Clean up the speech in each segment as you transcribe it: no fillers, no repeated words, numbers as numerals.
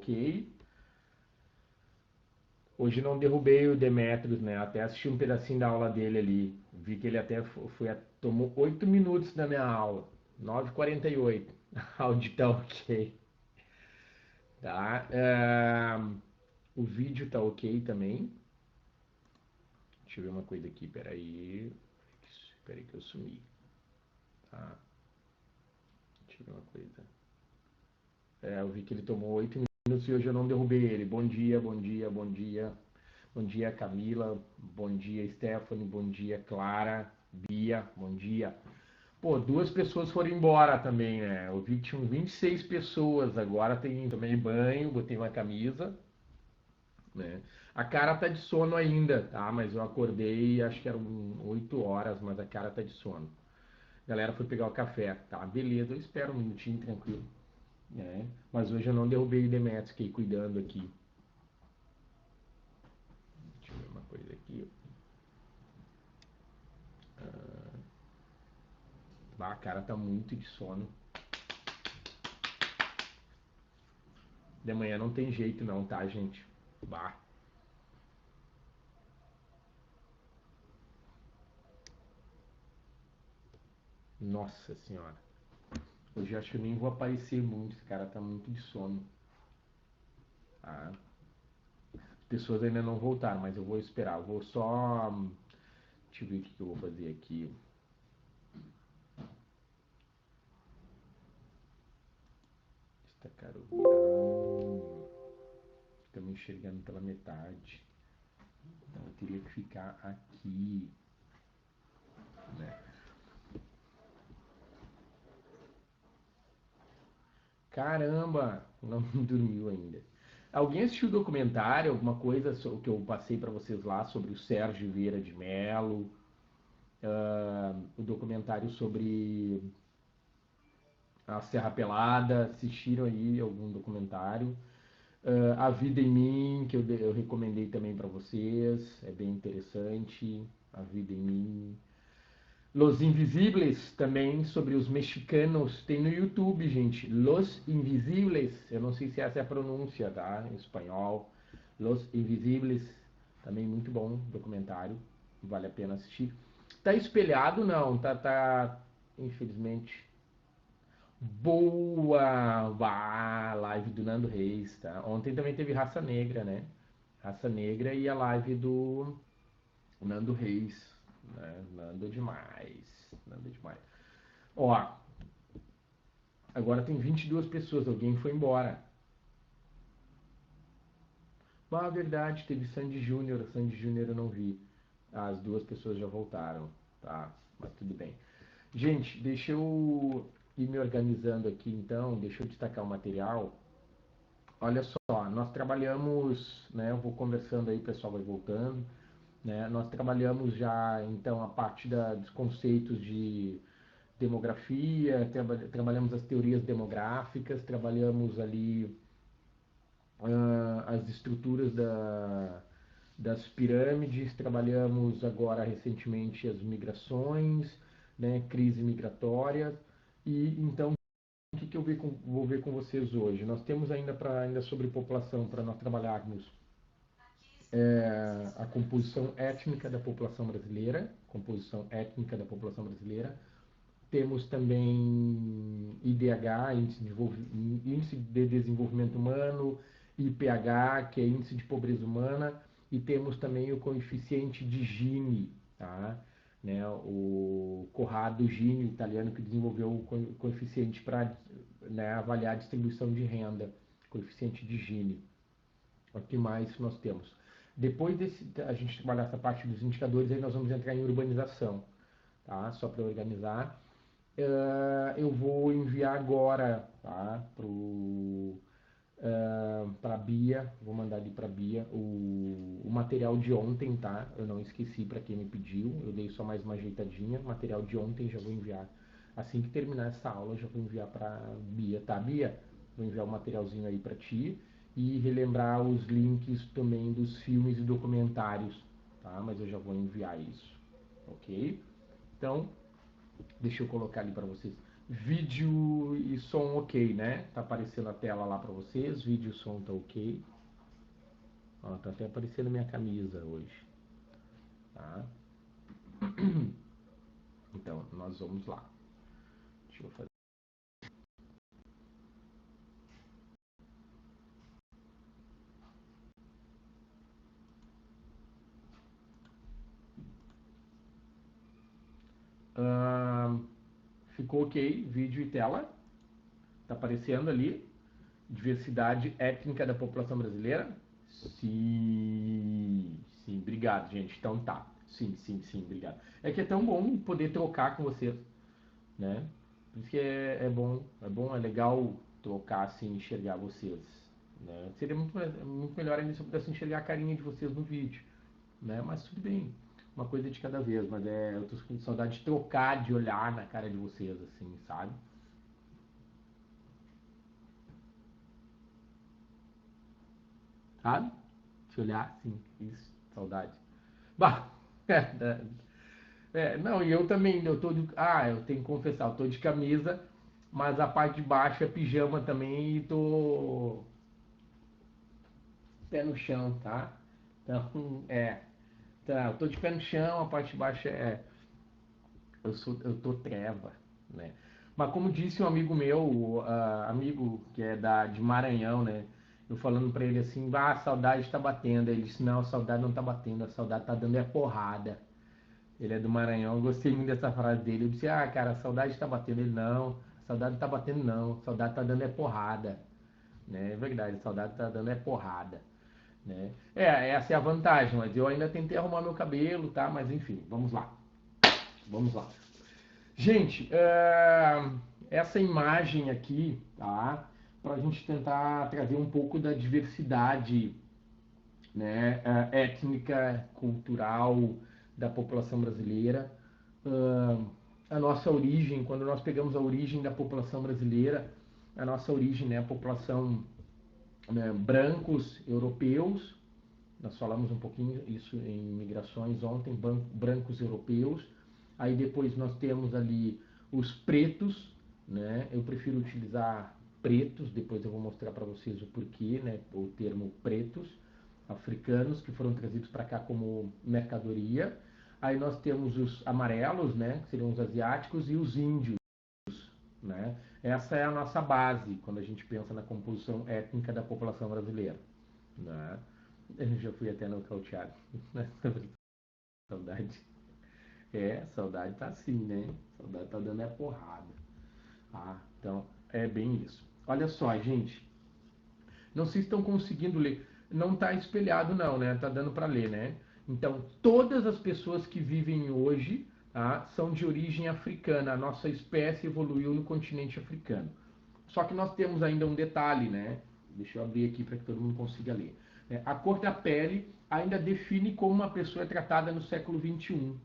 ok. Hoje não derrubei o Demetrius, né? Até assisti um pedacinho da aula dele ali. Vi que ele até tomou 8 minutos da minha aula. 9h48. Áudio tá ok. Tá? O vídeo tá ok também. Deixa eu ver uma coisa aqui, peraí. Peraí que eu sumi. Tá? Deixa eu ver uma coisa. Eu vi que ele tomou 8 minutos e hoje eu não derrubei ele. Bom dia, bom dia, bom dia. Bom dia, Camila. Bom dia, Stephanie. Bom dia, Clara. Bia, bom dia. Pô, 2 pessoas foram embora também, né? Eu vi que tinham 26 pessoas. Agora tomei banho, botei uma camisa, né? A cara tá de sono ainda, tá? Mas eu acordei, acho que eram 8 horas, mas a cara tá de sono. A galera foi pegar o café, tá? Beleza, eu espero um minutinho tranquilo, né? Mas hoje eu não derrubei o Demetrius, fiquei cuidando aqui. Deixa eu ver uma coisa aqui. A cara tá muito de sono. De manhã não tem jeito não, tá, gente? Bah. Nossa senhora. Hoje eu acho que eu nem vou aparecer muito. Esse cara tá muito de sono. Tá? As pessoas ainda não voltaram, mas eu vou esperar. Eu vou só... Deixa eu ver o que eu vou fazer aqui. Destacar o... Estamos enxergando pela metade. Então eu teria que ficar aqui. Né? Caramba! Não dormiu ainda. Alguém assistiu o documentário, alguma coisa que eu passei para vocês lá sobre o Sérgio Vieira de Mello? O documentário sobre a Serra Pelada, assistiram aí algum documentário? A Vida em Mim, que eu recomendei também para vocês, é bem interessante. A Vida em Mim. Los Invisibles, também sobre os mexicanos, tem no YouTube, gente. Los Invisibles, eu não sei se essa é a pronúncia, tá? Em espanhol. Los Invisibles, também muito bom documentário, vale a pena assistir. Tá espelhado? Não, infelizmente. Boa! Live do Nando Reis, tá? Ontem também teve Raça Negra, né? Raça Negra e a live do Nando Reis, né? Nando demais, Nando demais. Ó, agora tem 22 pessoas, alguém foi embora. Verdade, teve Sandy Júnior eu não vi. As 2 pessoas já voltaram, tá? Mas tudo bem. Gente, deixa eu ir me organizando aqui então, deixa eu destacar o material. Olha só, nós trabalhamos, né? Eu vou conversando aí, o pessoal vai voltando, né? Nós trabalhamos já então a parte dos conceitos de demografia, trabalhamos as teorias demográficas, trabalhamos ali as estruturas das pirâmides, trabalhamos agora recentemente as migrações, né? Crise migratória, e então o que eu vou ver com vocês hoje? Nós temos ainda sobre população para nós trabalharmos a composição étnica da população brasileira, Temos também IDH, Índice de Desenvolvimento Humano, IPH, que é Índice de Pobreza Humana, e temos também o coeficiente de Gini, tá? Né? O Corrado Gini, italiano, que desenvolveu o coeficiente para, né, avaliar a distribuição de renda, coeficiente de Gini. O que mais nós temos? Depois a gente trabalhar essa parte dos indicadores, aí nós vamos entrar em urbanização, tá? Só para organizar. Eu vou enviar agora, tá? Para a Bia, vou mandar ali para a Bia o material de ontem, tá? Eu não esqueci para quem me pediu, eu dei só mais uma ajeitadinha. O material de ontem já vou enviar. Assim que terminar essa aula, já vou enviar para Bia, tá, Bia? Vou enviar o materialzinho aí para ti e relembrar os links também dos filmes e documentários, tá? Mas eu já vou enviar isso, ok? Então, deixa eu colocar ali para vocês. Vídeo e som ok, né? Tá aparecendo a tela lá para vocês, vídeo e som tá ok. Ó, tá até aparecendo minha camisa hoje, tá? Então, nós vamos lá. Deixa eu fazer. Ficou ok, vídeo e tela. Tá aparecendo ali. Diversidade étnica da população brasileira? Sim, sim, obrigado, gente. Então tá. Sim, sim, sim, obrigado. É que é tão bom poder trocar com vocês, né? Por isso que é bom, é legal trocar assim, enxergar vocês, né? Seria muito melhor ainda se eu pudesse enxergar a carinha de vocês no vídeo, né? Mas tudo bem, uma coisa de cada vez, mas eu tô com saudade de trocar, de olhar na cara de vocês, assim, sabe? Sabe? De olhar, sim, isso, saudade. Bah, não, e eu também, eu tenho que confessar, eu tô de camisa, mas a parte de baixo é pijama também e tô pé no chão, tá? Então, tá, eu tô de pé no chão, a parte de baixo eu tô treva, né? Mas como disse um amigo meu, amigo que é de Maranhão, né? Eu falando pra ele assim, a saudade tá batendo. Ele disse, não, a saudade não tá batendo, a saudade tá dando porrada. Ele é do Maranhão, eu gostei muito dessa frase dele. Eu disse, cara, a saudade tá batendo. Ele, não, a saudade não tá batendo não, a saudade tá dando porrada. Né? É verdade, a saudade tá dando porrada. Né? Essa é a vantagem, mas eu ainda tentei arrumar meu cabelo, tá? Mas enfim, vamos lá. Vamos lá. Gente, essa imagem aqui, tá? Para a gente tentar trazer um pouco da diversidade, né, étnica, cultural da população brasileira. A nossa origem, quando nós pegamos a origem da população brasileira, a nossa origem, né, a população, né, brancos europeus. Nós falamos um pouquinho isso em migrações ontem, brancos europeus. Aí depois nós temos ali os pretos, né? Eu prefiro utilizar pretos, depois eu vou mostrar para vocês o porquê, né? O termo pretos, africanos, que foram trazidos para cá como mercadoria. Aí nós temos os amarelos, né? Que seriam os asiáticos, e os índios, né? Essa é a nossa base quando a gente pensa na composição étnica da população brasileira, né? Eu já fui até nocauteado. Saudade. Saudade tá assim, né? Saudade tá dando porrada. Então, é bem isso. Olha só, gente. Não sei se estão conseguindo ler. Não tá espelhado não, né? Tá dando para ler, né? Então, todas as pessoas que vivem hoje, tá, são de origem africana. A nossa espécie evoluiu no continente africano. Só que nós temos ainda um detalhe, né? Deixa eu abrir aqui para que todo mundo consiga ler. A cor da pele ainda define como uma pessoa é tratada no século XXI.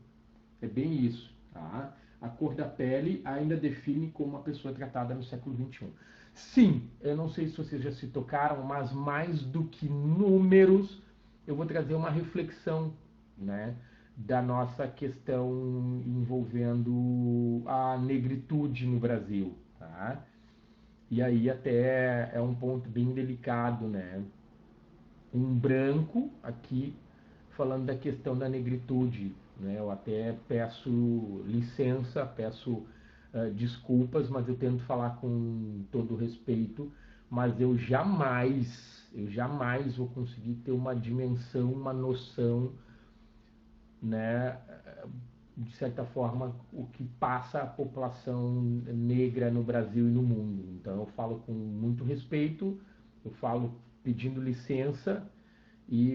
É bem isso, tá? A cor da pele ainda define como uma pessoa é tratada no século XXI. Sim, eu não sei se vocês já se tocaram, mas mais do que números, eu vou trazer uma reflexão, né, da nossa questão envolvendo a negritude no Brasil, tá? E aí até é um ponto bem delicado, né? Um branco aqui falando da questão da negritude, né? Eu até peço licença, peço desculpas, mas eu tento falar com todo respeito, mas eu jamais vou conseguir ter uma dimensão, uma noção, né, de certa forma, o que passa a população negra no Brasil e no mundo. Então eu falo com muito respeito, eu falo pedindo licença,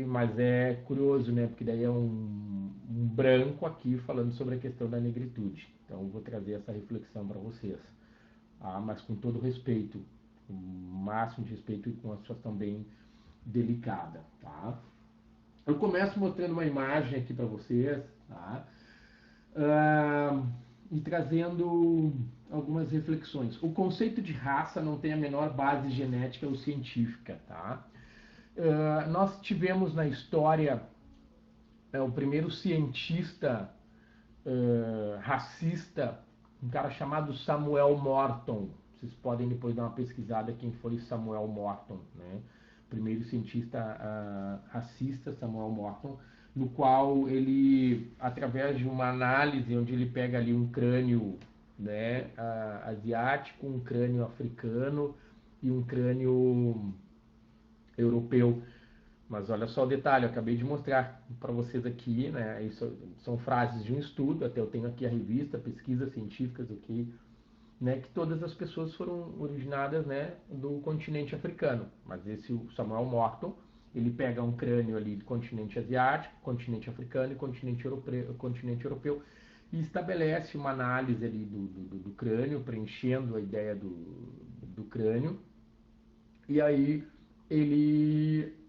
mas é curioso, né? Porque daí é um branco aqui falando sobre a questão da negritude. Então eu vou trazer essa reflexão para vocês. Mas com todo respeito, com o máximo de respeito e com uma situação bem delicada, tá? Eu começo mostrando uma imagem aqui para vocês, tá? E trazendo algumas reflexões. O conceito de raça não tem a menor base genética ou científica, tá? Nós tivemos na história o primeiro cientista racista um cara chamado Samuel Morton. Vocês podem depois dar uma pesquisada quem foi Samuel Morton, né? Primeiro cientista racista, Samuel Morton, no qual ele, através de uma análise onde ele pega ali um crânio, né, asiático, um crânio africano e um crânio europeu. Mas olha só o detalhe, eu acabei de mostrar para vocês aqui, né? Isso são frases de um estudo, até eu tenho aqui a revista, pesquisas científicas aqui, né? Que todas as pessoas foram originadas, né, do continente africano. Mas esse o Samuel Morton, ele pega um crânio ali do continente asiático, continente africano e continente europeu e estabelece uma análise ali do crânio, preenchendo a ideia do crânio. E aí ele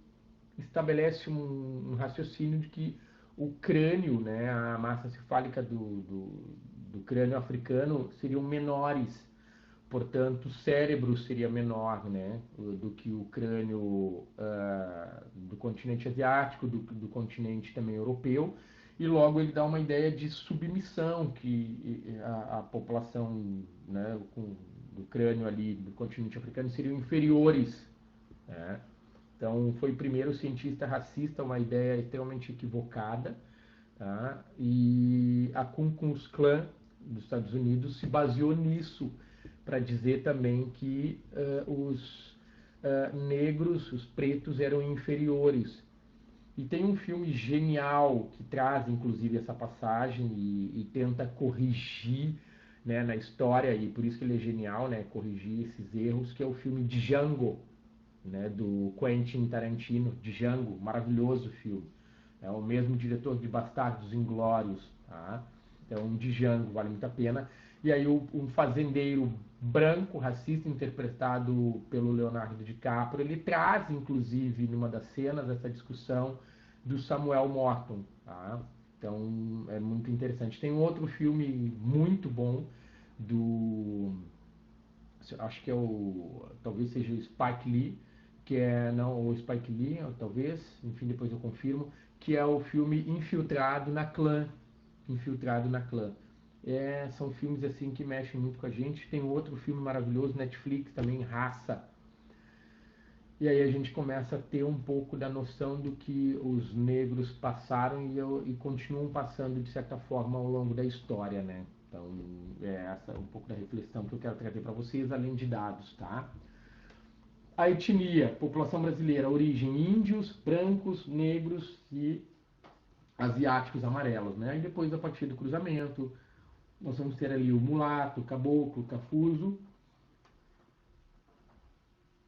estabelece um raciocínio de que o crânio, né, a massa cefálica do crânio africano seriam menores, portanto o cérebro seria menor, né, do que o crânio do continente asiático, do continente também europeu, e logo ele dá uma ideia de submissão, que a população, né, do crânio ali do continente africano seriam inferiores, né? Então, foi o primeiro cientista racista, uma ideia extremamente equivocada, tá? E a Ku Klux Klan dos Estados Unidos se baseou nisso para dizer também que os negros, os pretos, eram inferiores. E tem um filme genial que traz, inclusive, essa passagem e tenta corrigir, né, na história, e por isso que ele é genial, né, corrigir esses erros, que é o filme Django, né, do Quentin Tarantino, Django, maravilhoso filme. É o mesmo diretor de Bastardos Inglórios, tá? Então, Django, vale muito a pena. E aí um fazendeiro branco, racista, interpretado pelo Leonardo DiCaprio, ele traz, inclusive, numa das cenas, essa discussão do Samuel Morton, tá? Então, é muito interessante. Tem um outro filme muito bom do... acho que é talvez seja o Spike Lee, que é, não, o Spike Lee, talvez, enfim, depois eu confirmo, que é o filme Infiltrado na Clã. Infiltrado na Clã. São filmes assim que mexem muito com a gente. Tem outro filme maravilhoso, Netflix, também, Raça. E aí a gente começa a ter um pouco da noção do que os negros passaram e continuam passando, de certa forma, ao longo da história, né? Então, essa é um pouco da reflexão que eu quero trazer para vocês, além de dados, tá? A etnia, população brasileira, origem índios, brancos, negros e asiáticos amarelos, né? E depois, a partir do cruzamento, nós vamos ter ali o mulato, o caboclo, o cafuso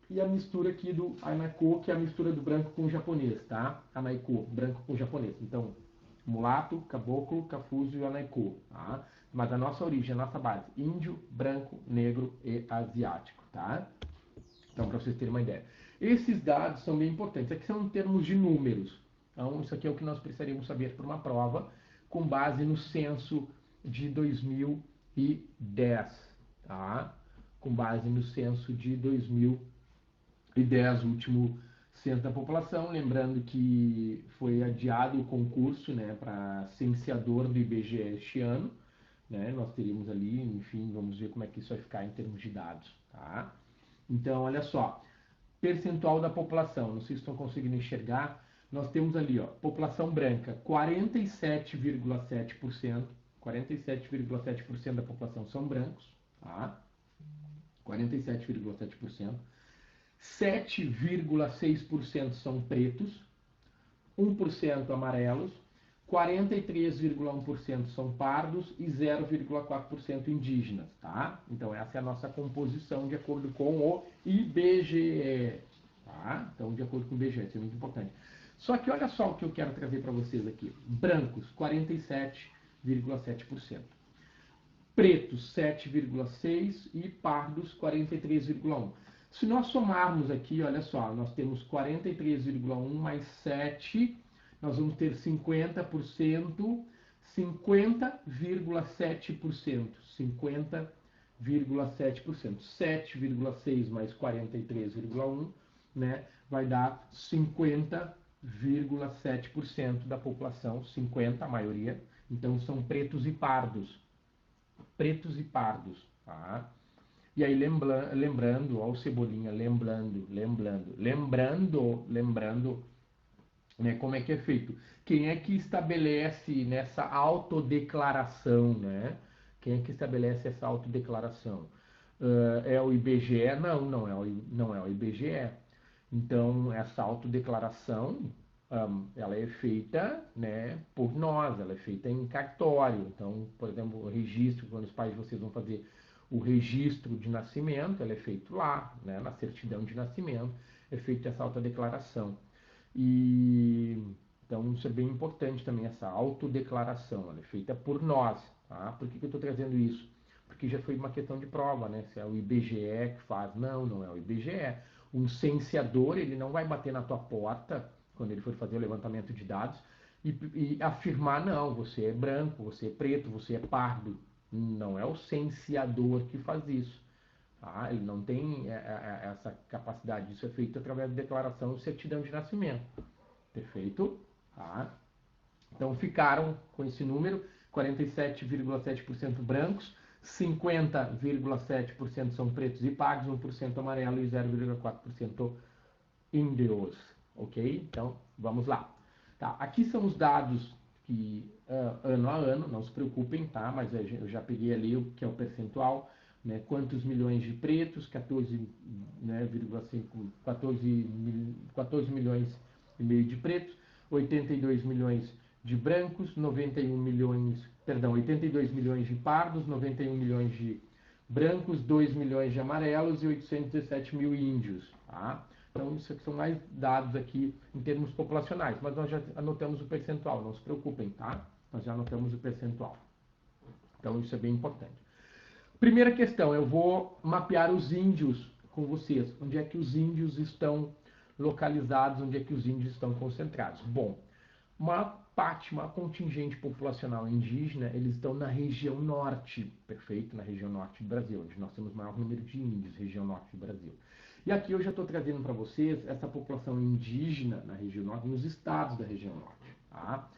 e a mistura aqui do Anaiko, que é a mistura do branco com o japonês, tá? Anaiko, branco com japonês. Então, mulato, caboclo, cafuso e Anaiko, tá? Mas a nossa origem, a nossa base, índio, branco, negro e asiático, tá? Então, para vocês terem uma ideia. Esses dados são bem importantes. Aqui são em termos de números. Então, isso aqui é o que nós precisaríamos saber para uma prova, com base no censo de 2010, tá? Com base no censo de 2010, o último censo da população. Lembrando que foi adiado o concurso, né, para censeador do IBGE este ano, né? Nós teríamos ali, enfim, vamos ver como é que isso vai ficar em termos de dados, tá? Então, olha só, percentual da população, não sei se estão conseguindo enxergar, nós temos ali, ó, população branca, 47,7%, 47,7% da população são brancos, tá? 47,7%, 7,6% são pretos, 1% amarelos, 43,1% são pardos e 0,4% indígenas, tá? Então essa é a nossa composição de acordo com o IBGE, tá? Então de acordo com o IBGE, isso é muito importante. Só que olha só o que eu quero trazer para vocês aqui. Brancos, 47,7%. Pretos, 7,6% e pardos, 43,1%. Se nós somarmos aqui, olha só, nós temos 43,1 mais 7, nós vamos ter 50%, 50,7%, 50,7%, 7,6 mais 43,1, né, vai dar 50,7% da população, 50 a maioria, então são pretos e pardos. pretos e pardos, tá? E aí lembrando, ó o Cebolinha, lembrando, né, como é que é feito. Quem é que estabelece nessa autodeclaração, né? Quem é que estabelece essa autodeclaração? É o IBGE? Não é o IBGE. Então, essa autodeclaração, ela é feita, né, por nós, ela é feita em cartório. Então, por exemplo, o registro, quando os pais de vocês vão fazer o registro de nascimento, ela é feito lá, né, na certidão de nascimento, é feita essa autodeclaração. E então isso é bem importante também, essa autodeclaração, ela é feita por nós, tá? Por que eu estou trazendo isso? Porque já foi uma questão de prova, né? Se é o IBGE que faz. Não, não é o IBGE. Um censeador, ele não vai bater na tua porta quando ele for fazer o levantamento de dados e afirmar, não, você é branco, você é preto, você é pardo. Não é o censeador que faz isso. Tá? Ele não tem essa capacidade. Isso é feito através de declaração ou certidão de nascimento. Perfeito? Tá? Então ficaram com esse número, 47,7% brancos, 50,7% são pretos e pardos, 1% amarelo e 0,4% índios. Ok? Então, vamos lá. Tá, aqui são os dados que ano a ano, não se preocupem, tá? Mas eu já peguei ali o que é o percentual, né? Quantos milhões de pretos, 14, né, 14 milhões e meio de pretos, 82 milhões de brancos, 82 milhões de pardos, 91 milhões de brancos, 2 milhões de amarelos e 817 mil índios, tá? Então, isso aqui são mais dados aqui em termos populacionais, mas nós já anotamos o percentual, não se preocupem, tá? Nós já anotamos o percentual. Então, isso é bem importante. Primeira questão, eu vou mapear os índios com vocês. Onde é que os índios estão localizados, onde é que os índios estão concentrados? Bom, uma contingente populacional indígena, eles estão na região norte, perfeito? Na região norte do Brasil, onde nós temos o maior número de índios, região norte do Brasil. E aqui eu já estou trazendo para vocês essa população indígena na região norte, nos estados da região norte, tá?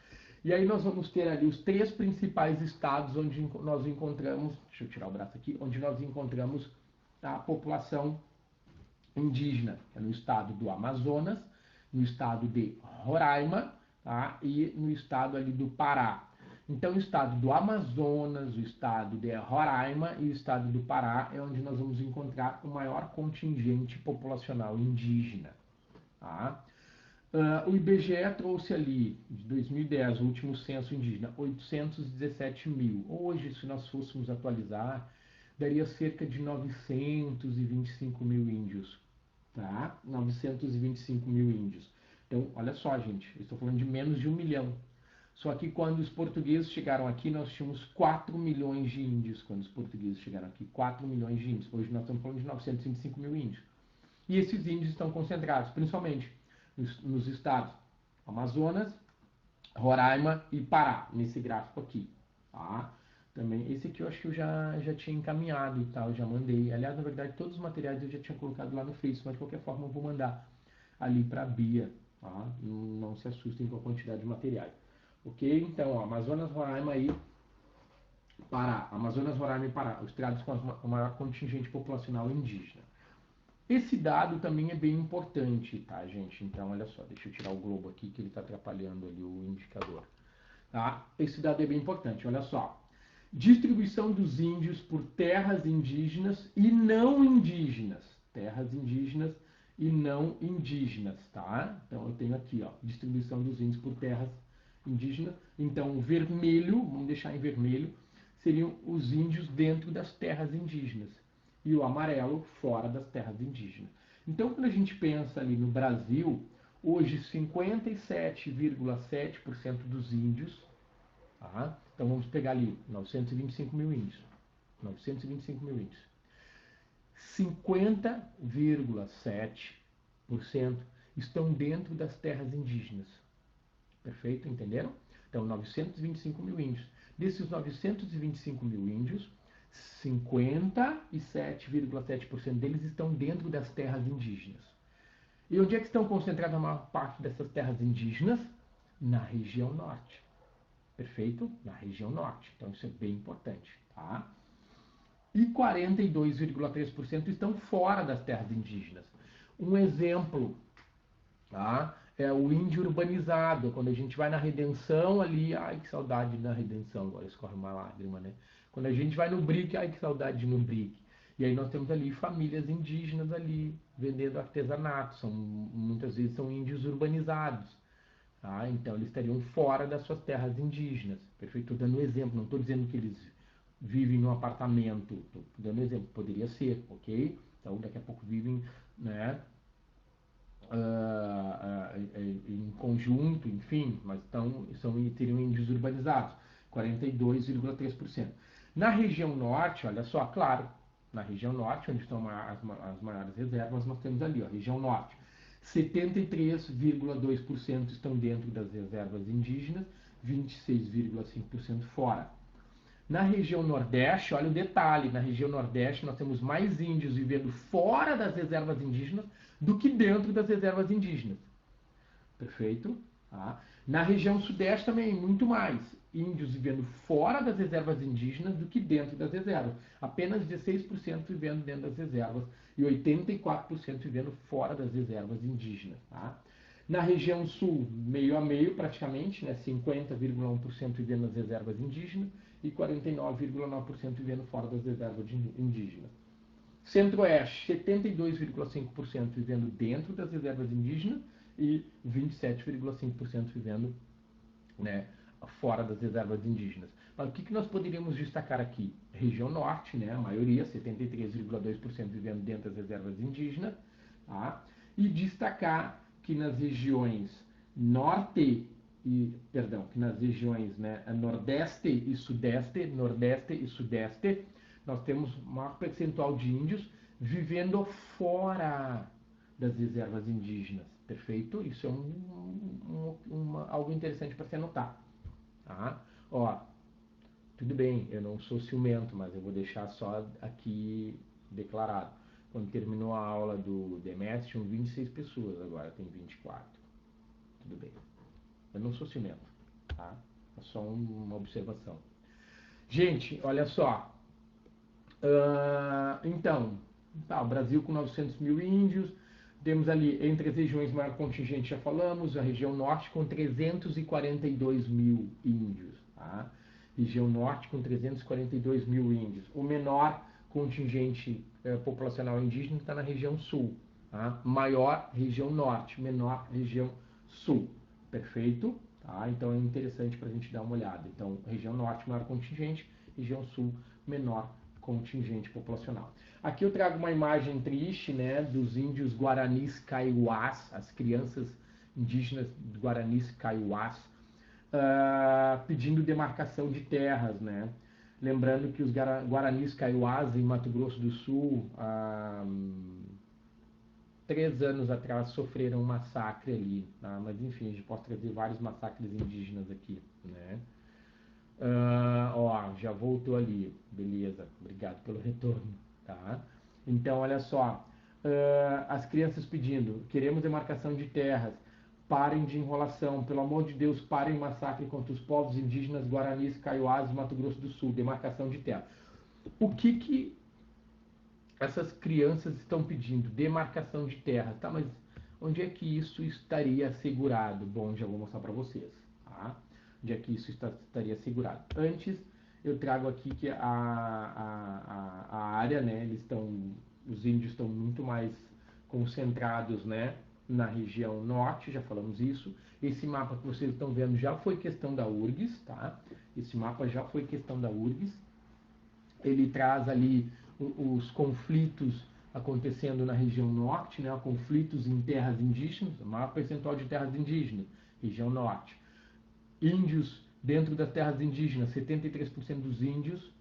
E aí nós vamos ter ali os 3 principais estados onde nós encontramos, deixa eu tirar o braço aqui, onde nós encontramos a população indígena, é no estado do Amazonas, no estado de Roraima, tá? E no estado ali do Pará. Então, o estado do Amazonas, o estado de Roraima e o estado do Pará é onde nós vamos encontrar o maior contingente populacional indígena. Tá? O IBGE trouxe ali, de 2010, o último censo indígena, 817 mil. Hoje, se nós fôssemos atualizar, daria cerca de 925 mil índios. Tá? 925 mil índios. Então, olha só, gente, eu estou falando de menos de 1 milhão. Só que quando os portugueses chegaram aqui, nós tínhamos 4 milhões de índios. Quando os portugueses chegaram aqui, 4 milhões de índios. Hoje nós estamos falando de 925 mil índios. E esses índios estão concentrados, principalmente, nos estados Amazonas, Roraima e Pará, nesse gráfico aqui. Tá? Também, esse aqui eu acho que eu já tinha encaminhado e tal, já mandei. Aliás, na verdade, todos os materiais eu já tinha colocado lá no Facebook, mas de qualquer forma eu vou mandar ali para a Bia. Tá? Não se assustem com a quantidade de materiais. Ok? Então, ó, Amazonas, Roraima e Pará. Amazonas, Roraima e Pará, os estados com o maior contingente populacional indígena. Esse dado também é bem importante, tá, gente? Então, olha só, deixa eu tirar o globo aqui que ele está atrapalhando ali o indicador. Tá? Esse dado é bem importante, olha só. Distribuição dos índios por terras indígenas e não indígenas. Terras indígenas e não indígenas, tá? Então, eu tenho aqui, ó, distribuição dos índios por terras indígenas. Então, o vermelho, vamos deixar em vermelho, seriam os índios dentro das terras indígenas. E o amarelo fora das terras indígenas. Então, quando a gente pensa ali no Brasil, hoje 57,7% dos índios, tá? Então vamos pegar ali 925 mil índios. 925 mil índios. 50,7% estão dentro das terras indígenas. Perfeito? Entenderam? Então, 925 mil índios. Desses 925 mil índios, 57,7% deles estão dentro das terras indígenas. E onde é que estão concentradas a maior parte dessas terras indígenas? Na região norte. Perfeito? Na região norte. Então, isso é bem importante, tá? e 42,3% estão fora das terras indígenas. Um exemplo, tá? É o índio urbanizado. Quando a gente vai na Redenção ali, ai que saudade na Redenção, agora escorre uma lágrima, né? Quando a gente vai no Brick, ai que saudade de ir no Brick. E aí nós temos ali famílias indígenas ali vendendo artesanato, muitas vezes são índios urbanizados. Tá? Então eles estariam fora das suas terras indígenas. Perfeito? Estou dando um exemplo, não estou dizendo que eles vivem num apartamento, estou dando um exemplo, poderia ser, ok? Então daqui a pouco vivem, né, em conjunto, enfim, mas teriam índios urbanizados, 42,3%. Na região norte, olha só, claro, na região norte, onde estão as maiores reservas, nós temos ali, ó, região norte, 73,2% estão dentro das reservas indígenas, 26,5% fora. Na região Nordeste, olha o detalhe, na região Nordeste nós temos mais índios vivendo fora das reservas indígenas do que dentro das reservas indígenas. Perfeito? Tá? Na região Sudeste também, muito mais. Índios vivendo fora das reservas indígenas do que dentro das reservas. Apenas 16% vivendo dentro das reservas e 84% vivendo fora das reservas indígenas. Tá? Na região Sul, meio a meio praticamente, né? 50,1% vivendo nas reservas indígenas e 49,9% vivendo fora das reservas indígenas. Centro-Oeste, 72,5% vivendo dentro das reservas indígenas e 27,5% vivendo, né, fora das reservas indígenas. Mas o que nós poderíamos destacar aqui? Região Norte, né, a maioria, 73,2% vivendo dentro das reservas indígenas, tá? E destacar que nas regiões Norte que nas regiões, né, Nordeste e Sudeste, nós temos um maior percentual de índios vivendo fora das reservas indígenas. Perfeito? Isso é algo interessante para se anotar. Tá? Ó, tudo bem, eu não sou ciumento, mas eu vou deixar só aqui declarado. Quando terminou a aula do Demetrio, tinham 26 pessoas, agora tem 24. Tudo bem. Eu não sou ciumento, tá? É só uma observação. Gente, olha só. Então, tá, o Brasil com 900 mil índios. Temos ali, entre as regiões, maior contingente, já falamos, a região norte com 342 mil índios. Tá? Região norte com 342 mil índios. O menor contingente populacional indígena está na região sul. Tá? Maior, região norte. Menor, região sul. Perfeito? Tá? Então é interessante para a gente dar uma olhada. Então, região norte, maior contingente. Região sul, menor contingente populacional. Aqui eu trago uma imagem triste, né, dos índios guaranis kaiowás, as crianças indígenas guaranis kaiowás, pedindo demarcação de terras, né? Lembrando que os guaranis kaiowás em Mato Grosso do Sul, 3 anos atrás, sofreram um massacre ali, tá? Mas enfim, a gente pode trazer vários massacres indígenas aqui, né? Ó, já voltou ali, beleza, obrigado pelo retorno, tá? Então, olha só, as crianças pedindo, queremos demarcação de terras, parem de enrolação, pelo amor de Deus, parem o massacre contra os povos indígenas guaranis, kaiowás, Mato Grosso do Sul, demarcação de terra. O que essas crianças estão pedindo? Demarcação de terra, tá? Mas onde é que isso estaria assegurado? Bom, já vou mostrar para vocês, tá? Onde é que isso estaria assegurado. Antes, eu trago aqui que a área, né, os índios estão muito mais concentrados, né, na região norte, já falamos isso. Esse mapa que vocês estão vendo já foi questão da URGS, tá? Esse mapa já foi questão da URGS. Ele traz ali os conflitos acontecendo na região norte, né, conflitos em terras indígenas, o maior percentual de terras indígenas, região norte. Índios dentro das terras indígenas, 73% dos índios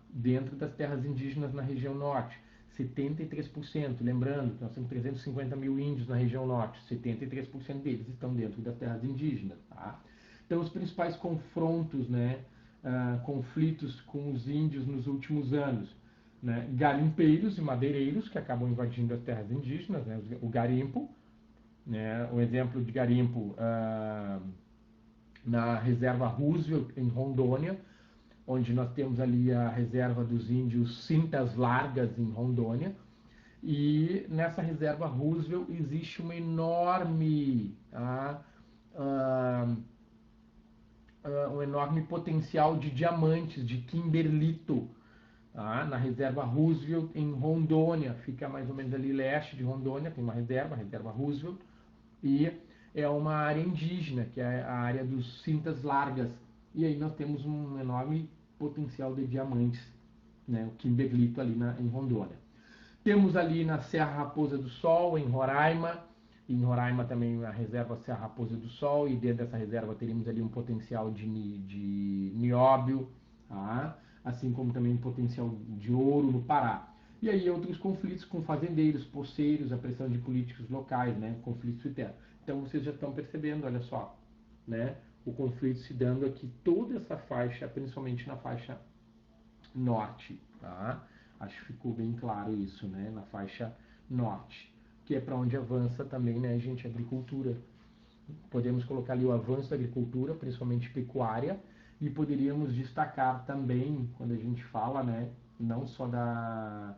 dentro das terras indígenas na região norte, 73%. Lembrando que nós temos 350 mil índios na região norte, 73% deles estão dentro das terras indígenas. Tá? Então, os principais confrontos, né, conflitos com os índios nos últimos anos, né, garimpeiros e madeireiros que acabam invadindo as terras indígenas, né, o garimpo, né, o exemplo de garimpo na reserva Roosevelt, em Rondônia, onde nós temos ali a reserva dos índios Cintas Largas, em Rondônia. E nessa reserva Roosevelt existe uma enorme, um enorme potencial de diamantes, de kimberlito, tá? Na reserva Roosevelt, em Rondônia, fica mais ou menos ali leste de Rondônia, tem uma reserva, a reserva Roosevelt, e é uma área indígena, que é a área dos Cintas Largas. E aí nós temos um enorme potencial de diamantes, né? O kimberlito ali em Rondônia. Temos ali na Serra Raposa do Sol, em Roraima. Em Roraima também a reserva Serra Raposa do Sol, e dentro dessa reserva teríamos ali um potencial de nióbio, tá? Assim como também um potencial de ouro no Pará. E aí outros conflitos com fazendeiros, poceiros, a pressão de políticos locais, né? Conflitos internos. Então vocês já estão percebendo, olha só, né? O conflito se dando aqui, toda essa faixa, principalmente na faixa norte, tá? Acho que ficou bem claro isso, né? Na faixa norte, que é para onde avança também, né, gente, a agricultura. Podemos colocar ali o avanço da agricultura, principalmente pecuária, e poderíamos destacar também, quando a gente fala, né, não só da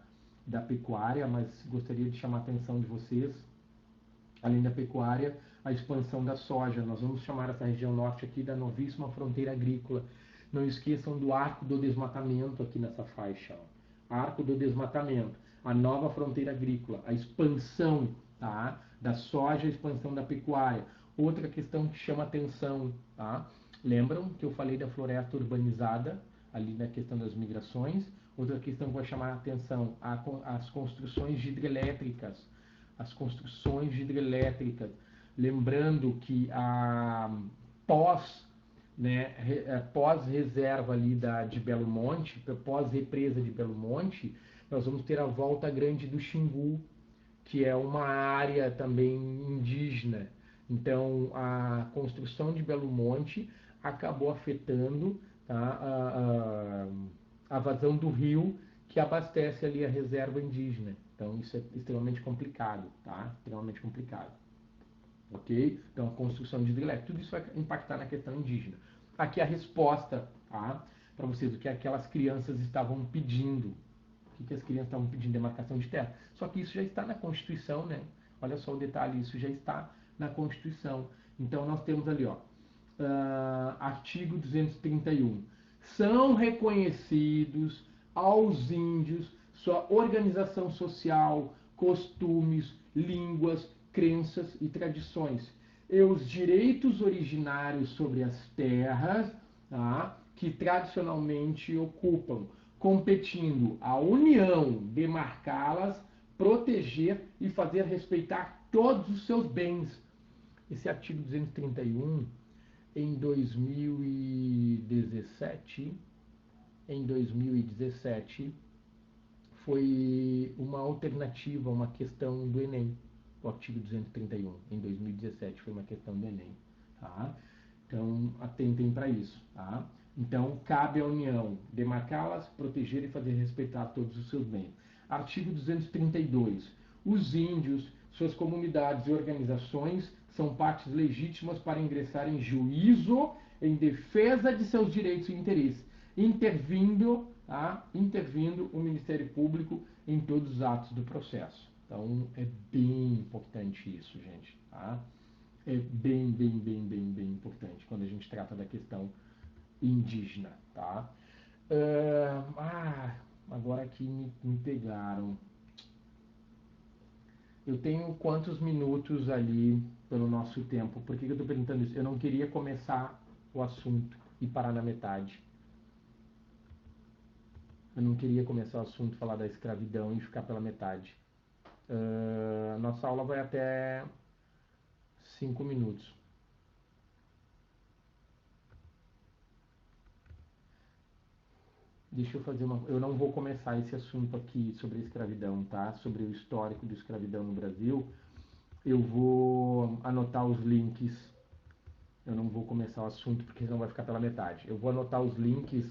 pecuária, mas gostaria de chamar a atenção de vocês, além da pecuária, a expansão da soja. Nós vamos chamar essa região norte aqui da novíssima fronteira agrícola. Não esqueçam do arco do desmatamento aqui nessa faixa. Ó. Arco do desmatamento, a nova fronteira agrícola, a expansão, tá? Da soja, a expansão da pecuária. Outra questão que chama atenção, tá? Lembram que eu falei da floresta urbanizada, ali na questão das migrações? Outra questão que vai chamar a atenção, as construções de hidrelétricas. As construções de hidrelétricas. Lembrando que a pós, né, pós-reserva ali de Belo Monte, pós-represa de Belo Monte, nós vamos ter a Volta Grande do Xingu, que é uma área também indígena. Então, a construção de Belo Monte acabou afetando, tá, a vazão do rio que abastece ali a reserva indígena. Então, isso é extremamente complicado, tá? Extremamente complicado. Ok? Então, a construção de hidrelétrica, tudo isso vai impactar na questão indígena. Aqui a resposta, tá? Para vocês, o que aquelas crianças estavam pedindo. O que as crianças estavam pedindo? Demarcação de terra. Só que isso já está na Constituição, né? Olha só o detalhe, isso já está na Constituição. Então, nós temos ali, ó, artigo 231. São reconhecidos aos índios sua organização social, costumes, línguas, crenças e tradições, e os direitos originários sobre as terras, tá, que tradicionalmente ocupam, competindo a União demarcá-las, proteger e fazer respeitar todos os seus bens. Esse artigo 231, em 2017, foi uma alternativa, uma questão do Enem. O artigo 231, em 2017, foi uma questão do Enem. Tá? Então, atentem para isso. Tá? Então, cabe à União demarcá-las, proteger e fazer respeitar todos os seus bens. Artigo 232. Os índios, suas comunidades e organizações são partes legítimas para ingressar em juízo em defesa de seus direitos e interesses, intervindo o Ministério Público em todos os atos do processo. Então, é bem importante isso, gente. Tá? É bem importante quando a gente trata da questão indígena. Tá? Agora aqui me pegaram. Eu tenho quantos minutos ali pelo nosso tempo? Por que eu estou perguntando isso? Eu não queria começar o assunto e parar na metade. Eu não queria começar o assunto, falar da escravidão e ficar pela metade. Nossa aula vai até 5 minutos. Deixa eu fazer uma... Eu não vou começar esse assunto aqui sobre a escravidão, tá? Sobre o histórico da escravidão no Brasil. Eu vou anotar os links. Eu não vou começar o assunto porque senão vai ficar pela metade. Eu vou anotar os links.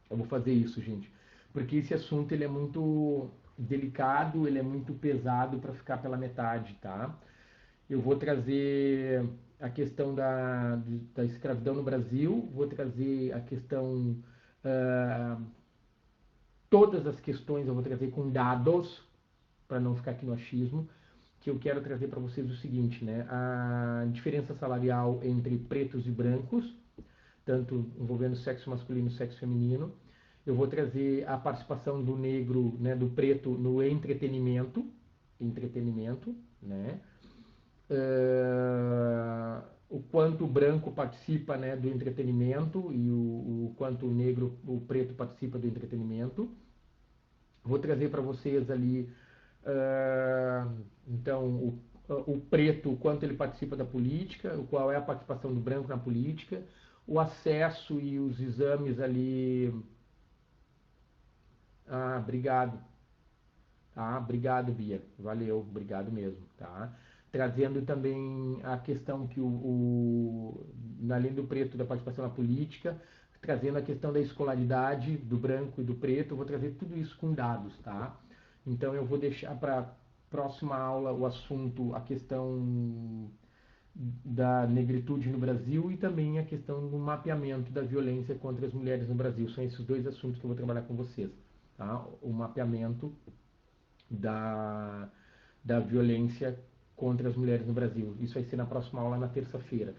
Eu vou fazer isso, gente. Porque esse assunto ele é muito delicado, ele é muito pesado para ficar pela metade, tá? Eu vou trazer a questão da escravidão no Brasil, vou trazer a questão Uh, todas as questões eu vou trazer com dados, para não ficar aqui no achismo, que eu quero trazer para vocês o seguinte, né? A diferença salarial entre pretos e brancos, tanto envolvendo sexo masculino e sexo feminino. Eu vou trazer a participação do negro, né, do preto no entretenimento, né? O quanto o branco participa, né, do entretenimento e o quanto o negro, o preto participa do entretenimento. Vou trazer para vocês ali, então, o preto, o quanto ele participa da política, qual é a participação do branco na política, o acesso e os exames ali. Obrigado. Tá? Obrigado, Bia. Valeu, obrigado mesmo. Tá? Trazendo também a questão que além do preto, da participação na política, trazendo a questão da escolaridade do branco e do preto, eu vou trazer tudo isso com dados, tá? Então eu vou deixar para a próxima aula o assunto, a questão da negritude no Brasil e também a questão do mapeamento da violência contra as mulheres no Brasil. São esses dois assuntos que eu vou trabalhar com vocês, tá? O mapeamento da violência contra as mulheres no Brasil. Isso vai ser na próxima aula, na terça-feira.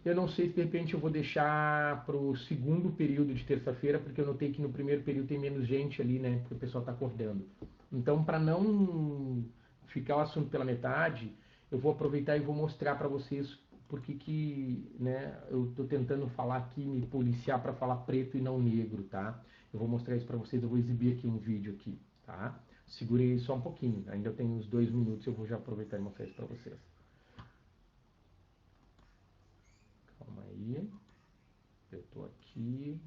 Eu não sei se de repente eu vou deixar para o segundo período de terça-feira, porque eu notei que no primeiro período tem menos gente ali, né? Porque o pessoal está acordando. Então, para não ficar o assunto pela metade, eu vou aproveitar e vou mostrar para vocês porque que, né, eu estou tentando falar aqui, me policiar para falar preto e não negro, tá? Eu vou mostrar isso para vocês, eu vou exibir aqui um vídeo aqui, tá? Segurei só um pouquinho, ainda tenho uns 2 minutos, eu vou já aproveitar e mostrar isso para vocês. Calma aí, eu estou aqui.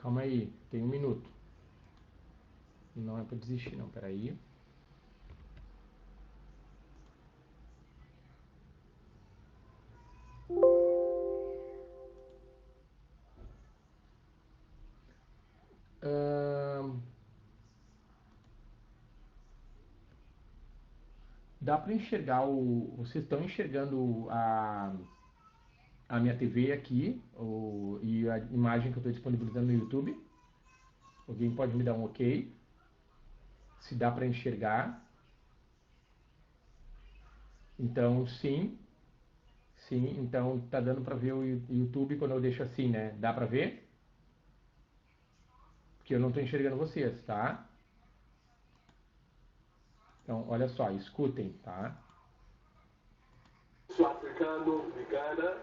Calma aí, tem 1 minuto. Não é para desistir, não, peraí. Dá para enxergar vocês estão enxergando a minha TV aqui e a imagem que eu estou disponibilizando no YouTube? Alguém pode me dar um ok? Se dá para enxergar? Então, sim. Sim, então tá dando para ver o YouTube quando eu deixo assim, né? Dá para ver? Porque eu não estou enxergando vocês, tá? Então, olha só, escutem, tá? Sou africano de Gana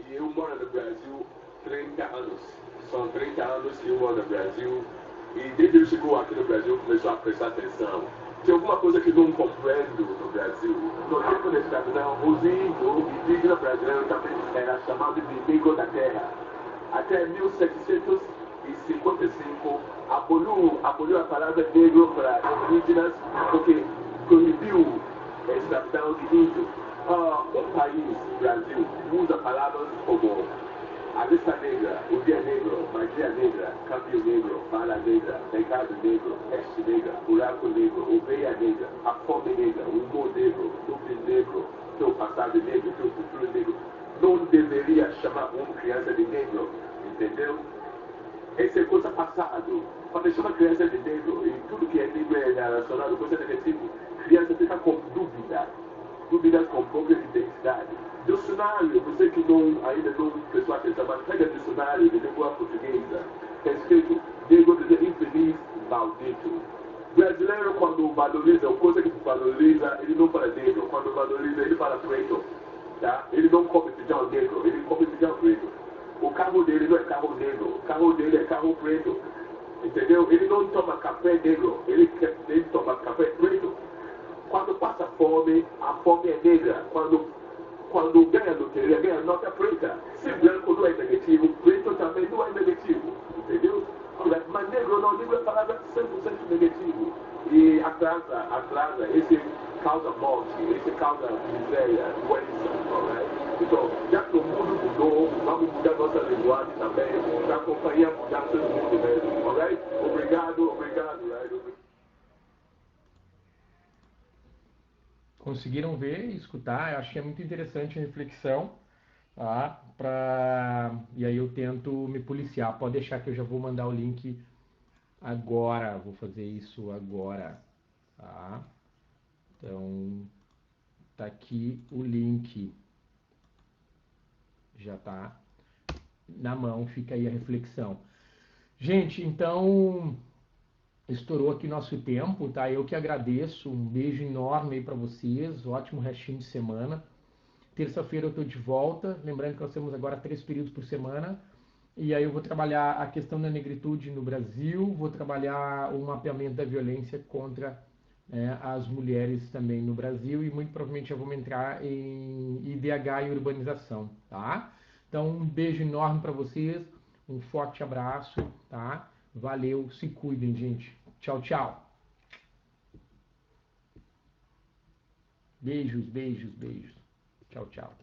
e eu moro no Brasil 30 anos. São 30 anos que eu moro no Brasil e desde que eu chegou aqui no Brasil começou a prestar atenção. Tem alguma coisa que não compreendo no Brasil. No tempo da escravidão, os índios, indígenas brasileiros também era chamado de negro da terra. Até 1755 aboliu a palavra negro para indígenas porque proibiu a escravidão de índio. Um país, Brasil, usa palavras como a lista negra, o dia negro, magia negra, câmbio negro, bala negra, mercado negro, peste negra, buraco negro, ovelha negra, a fome negra, o humor negro, nuvem negro, teu passado negro, teu futuro negro. Não deveria chamar uma criança de negro, entendeu? Essa é coisa passada. Quando chama criança de negro, e tudo que é negro é relacionado com coisa negativa, criança fica com dúvidas com própria identidade. Dicionário, você que ainda não prestou atenção, mas pega dicionário de língua portuguesa. Está escrito, negro dizer infeliz, maldito. quando valoriza, a coisa que valoriza, ele não fala negro. Quando valoriza, ele fala preto. Tá? Ele não come feijão negro, ele come feijão preto. O carro dele não é carro negro, o carro dele é carro preto. Entendeu? Ele não toma café negro, ele toma café preto. Quando passa fome, a fome é negra. Quando ganha loteria, ganha nota preta. Se branco não é negativo, preto também não é negativo. Entendeu? Mas negro não, negro é palavra 100% negativo. E atrasa, esse causa morte, esse causa miséria, doença, alright? Então, já que o mundo mudou, vamos mudar nossa linguagem também, para acompanhar a mudança do mundo mesmo, alright? Obrigado, right? Conseguiram ver e escutar? Eu acho que é muito interessante a reflexão, tá? E aí eu tento me policiar. Pode deixar que eu já vou mandar o link agora. Vou fazer isso agora, tá? Então, tá aqui o link. Já tá na mão, fica aí a reflexão. Gente, então estourou aqui nosso tempo, tá? Eu que agradeço, um beijo enorme aí para vocês, ótimo restinho de semana. Terça-feira eu tô de volta, lembrando que nós temos agora 3 períodos por semana, e aí eu vou trabalhar a questão da negritude no Brasil, vou trabalhar o mapeamento da violência contra as mulheres também no Brasil, e muito provavelmente eu vou entrar em IDH e urbanização, tá? Então um beijo enorme para vocês, um forte abraço, tá? Valeu, se cuidem, gente. Tchau, tchau. Beijos, beijos, beijos. Tchau, tchau.